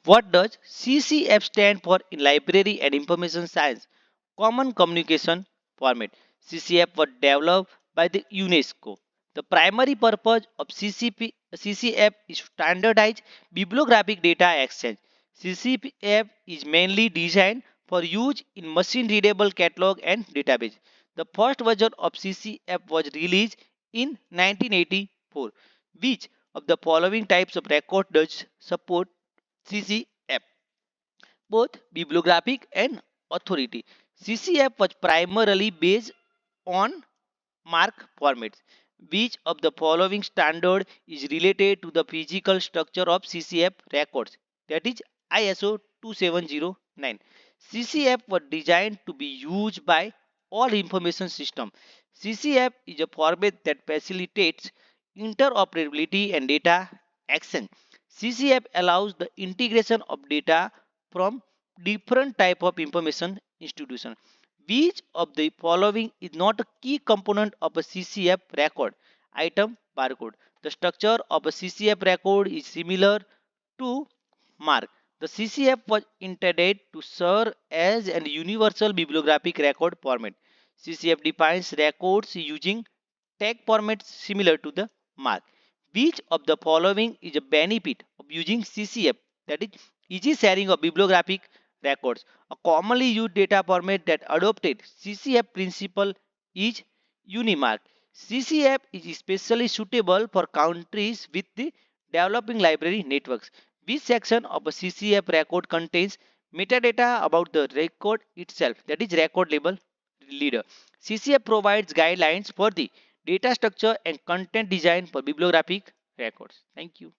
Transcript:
What does CCF stand for in Library and Information Science? Common Communication Format. CCF was developed by the UNESCO. The primary purpose of CCF is standardized bibliographic data exchange. CCF is mainly designed for use in machine readable catalog and database. The first version of CCF was released in 1984. Which of the following types of record does support CCF? Both bibliographic and authority. CCF was primarily based on mark formats. Which of the following standard is related to the physical structure of CCF records? That is ISO 2709. CCF was designed to be used by all information systems. CCF is a format that facilitates interoperability and data exchange. CCF allows the integration of data from different type of information institutions. Which of the following is not a key component of a CCF record? Item barcode. The structure of a CCF record is similar to mark. The CCF was intended to serve as an universal bibliographic record format. CCF defines records using tag formats similar to the mark. Which of the following is a benefit of using CCF? That is easy sharing of bibliographic records. A commonly used data format that adopted CCF principle is Unimark. CCF is especially suitable for countries with the developing library networks. Which section of a CCF record contains metadata about the record itself? That is record label leader. CCF provides guidelines for the data structure and content design for bibliographic records. Thank you.